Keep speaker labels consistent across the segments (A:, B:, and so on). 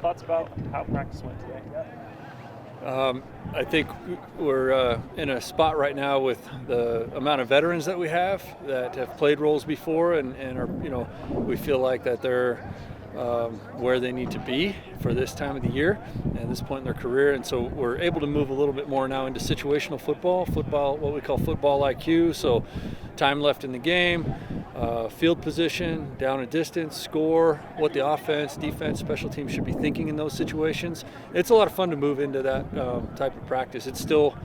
A: thoughts about how practice went today?
B: I think we're in a spot right now with the amount of veterans that we have that have played roles before and are, we feel like that they're where they need to be for this time of the year and this point in their career. And so we're able to move a little bit more now into situational football, what we call football IQ. So time left in the game, field position, down and distance, score, what the offense, defense, special teams should be thinking in those situations. It's a lot of fun to move into that type of practice. It's still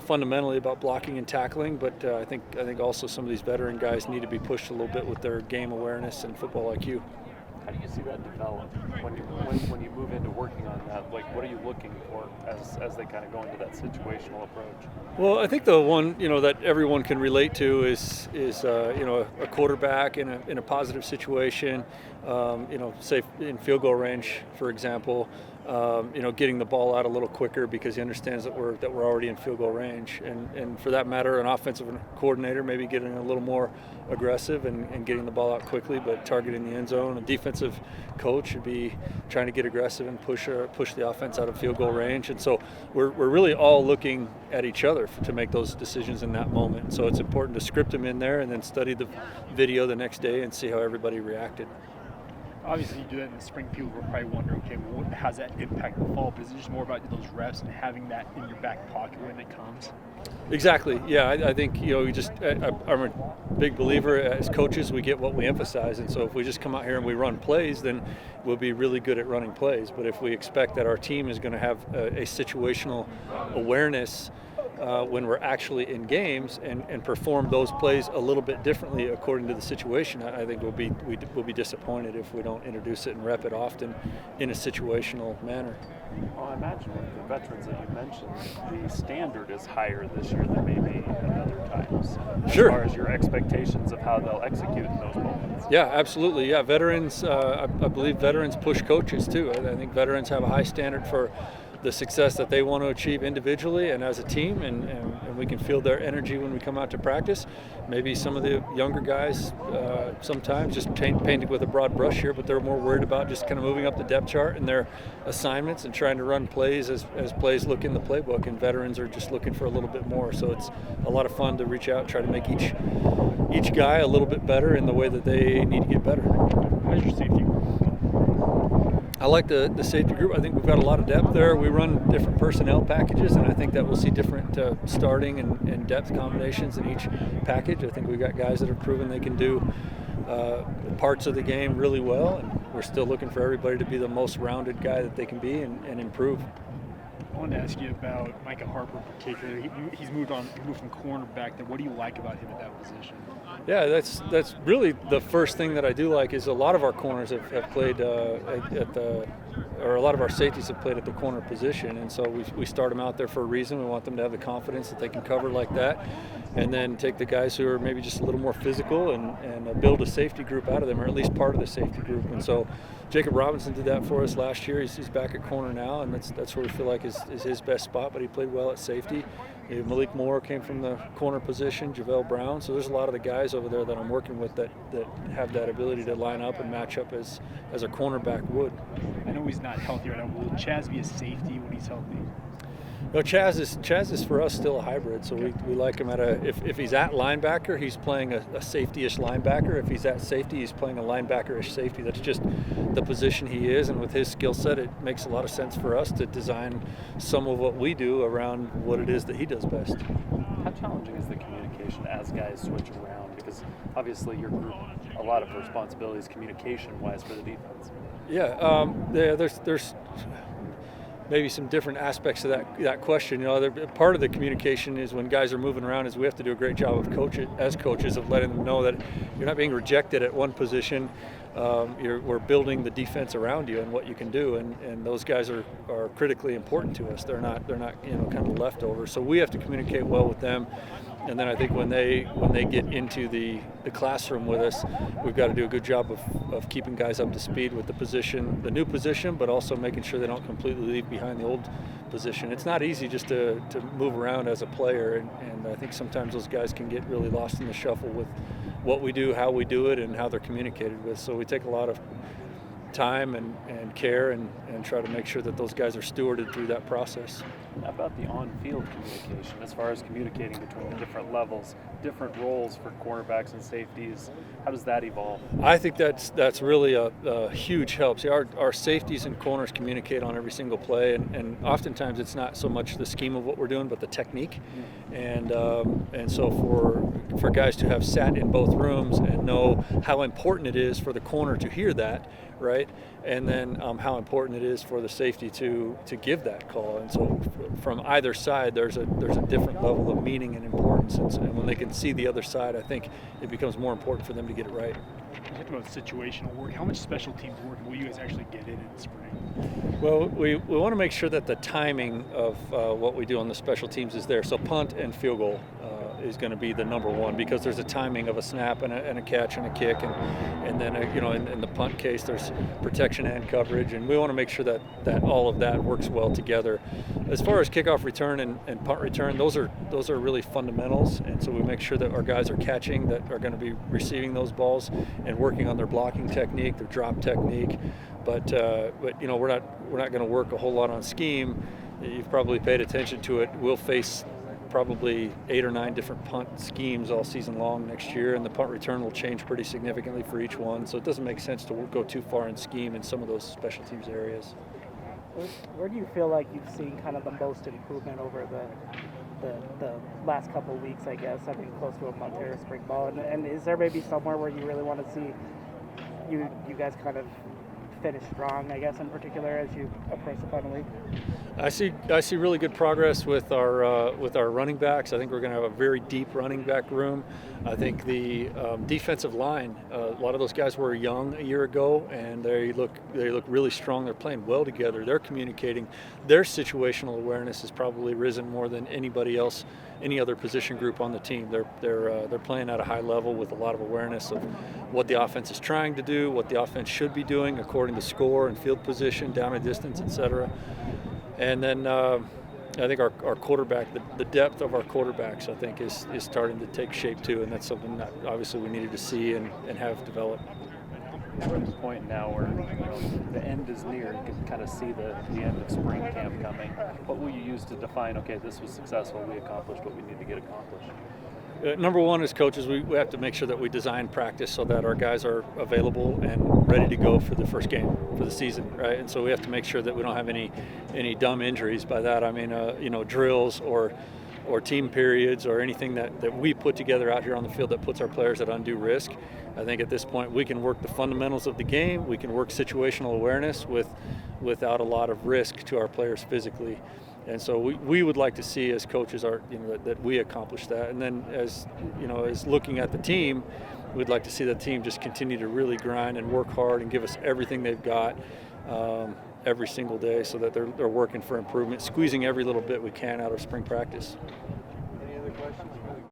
B: fundamentally about blocking and tackling, but I think also some of these veteran guys need to be pushed a little bit with their game awareness and football IQ.
A: How do you see that develop when you move into working on that? Like, what are you looking for as they kind of go into that situational approach?
B: Well, I think the one that everyone can relate to is a quarterback in a positive situation, say in field goal range, for example. Getting the ball out a little quicker because he understands that we're already in field goal range, and for that matter, an offensive coordinator maybe getting a little more aggressive and getting the ball out quickly, but targeting the end zone. A defensive coach should be trying to get aggressive and push the offense out of field goal range, and so we're really all looking at each other to make those decisions in that moment. So it's important to script them in there and then study the video the next day and see how everybody reacted.
C: Obviously, you do that in the spring. People were probably wondering, okay, well, how does that impact the fall? But is it just more about those reps and having that in your back pocket when it comes?
B: Exactly. Yeah, I think I'm a big believer as coaches. We get what we emphasize, and so if we just come out here and we run plays, then we'll be really good at running plays. But if we expect that our team is going to have a situational awareness when we're actually in games and perform those plays a little bit differently according to the situation, I think we'll be disappointed if we don't introduce it and rep it often in a situational manner.
A: Well, I imagine with the veterans that you mentioned, the standard is higher this year than maybe at other times.
B: Sure.
A: As far as your expectations of how they'll execute in those moments.
B: Yeah, absolutely. Yeah, veterans. I believe veterans push coaches too. I think veterans have a high standard for the success that they want to achieve individually and as a team, and we can feel their energy when we come out to practice. Maybe some of the younger guys sometimes just painted with a broad brush here, but they're more worried about just kind of moving up the depth chart in their assignments and trying to run plays as plays look in the playbook, and veterans are just looking for a little bit more. So it's a lot of fun to reach out and try to make each guy a little bit better in the way that they need to get better.
C: How's your safety group?
B: I like the safety group. I think we've got a lot of depth there. We run different personnel packages, and I think that we'll see different starting and depth combinations in each package. I think we've got guys that have proven they can do parts of the game really well, and we're still looking for everybody to be the most rounded guy that they can be and improve.
C: I wanted to ask you about Micah Harper in particular. He's moved from cornerback there. What do you like about him at that position?
B: Yeah, that's really the first thing that I do like is a lot of our corners have played or a lot of our safeties have played at the corner position, and so we start them out there for a reason. We want them to have the confidence that they can cover like that, and then take the guys who are maybe just a little more physical and build a safety group out of them, or at least part of the safety group. And so Jacob Robinson did that for us last year. He's back at corner now, and that's where we feel like is his best spot, but he played well at safety. Malik Moore came from the corner position, Javale Brown. So there's a lot of the guys over there that I'm working with that have that ability to line up and match up as a cornerback would.
C: I know he's not healthy right now. Will Chaz be a safety when he's healthy?
B: No, Chaz is for us still a hybrid, so we like him if he's at linebacker, he's playing a safety-ish linebacker. If he's at safety, he's playing a linebacker-ish safety. That's just the position he is, and with his skill set, it makes a lot of sense for us to design some of what we do around what it is that he does best.
A: How challenging is the communication as guys switch around? Because obviously your group, a lot of responsibilities communication-wise for the defense.
B: Yeah, there's maybe some different aspects of that question. Part of the communication is when guys are moving around is we have to do a great job as coaches of letting them know that you're not being rejected at one position. We're building the defense around you and what you can do, and those guys are critically important to us. They're not kind of leftovers. So we have to communicate well with them. And then I think when they get into the classroom with us, we've got to do a good job of keeping guys up to speed with the new position, but also making sure they don't completely leave behind the old position. It's not easy just to move around as a player, and I think sometimes those guys can get really lost in the shuffle with what we do, how we do it, and how they're communicated with. So we take a lot of time and care and try to make sure that those guys are stewarded through that process.
A: How about the on-field communication as far as communicating between the different levels, different roles for cornerbacks and safeties? How does that evolve?
B: I think that's really a huge help. See, our safeties and corners communicate on every single play, and oftentimes it's not so much the scheme of what we're doing, but the technique. And so for guys to have sat in both rooms and know how important it is for the corner to hear that, right? And then how important it is for the safety to give that call. And so from either side, there's a different level of meaning and importance. And when they can see the other side, I think it becomes more important for them to get it right.
C: You talked about situational work. How much special teams work will you guys actually get in spring?
B: Well, we want to make sure that the timing of what we do on the special teams is there. So punt and field goal is going to be the number one, because there's a timing of a snap and a catch and a kick, and then in the punt case there's protection and coverage, and we want to make sure that all of that works well together. As far as kickoff return and punt return, those are really fundamentals, and so we make sure that our guys are catching, that are going to be receiving those balls and working on their blocking technique, their drop technique. But we're not going to work a whole lot on scheme. You've probably paid attention to it. We'll face probably 8 or 9 different punt schemes all season long next year, and the punt return will change pretty significantly for each one. So it doesn't make sense to go too far in scheme in some of those special teams areas.
D: Where do you feel like you've seen kind of the most improvement over the last couple of weeks, I guess? I mean, close to a month here of spring ball. And is there maybe somewhere where you really want to see you guys kind of finish strong, I guess, in particular as you approach the final week?
B: I see really good progress with our running backs. I think we're going to have a very deep running back room. I think the defensive line, a lot of those guys were young a year ago, and they look really strong. They're playing well together. They're communicating. Their situational awareness has probably risen more than anybody else, any other position group on the team. They're playing at a high level with a lot of awareness of what the offense is trying to do, what the offense should be doing according to score and field position, down and distance, etc. And then I think our quarterback, the depth of our quarterbacks, I think is starting to take shape too, and that's something that obviously we needed to see and have developed.
A: We're at the point now where the end is near. You can kind of see the end of spring camp coming. What will you use to define, okay, this was successful, we accomplished what we need to get accomplished?
B: Number one, as coaches, we have to make sure that we design practice so that our guys are available and ready to go for the first game for the season, right? And so we have to make sure that we don't have any dumb injuries. By that I mean drills or team periods or anything that we put together out here on the field that puts our players at undue risk. I think at this point we can work the fundamentals of the game. We can work situational awareness without a lot of risk to our players physically. And so we would like to see as coaches that we accomplish that. And then as looking at the team, we'd like to see the team just continue to really grind and work hard and give us everything they've got every single day, so that they're working for improvement, squeezing every little bit we can out of spring practice.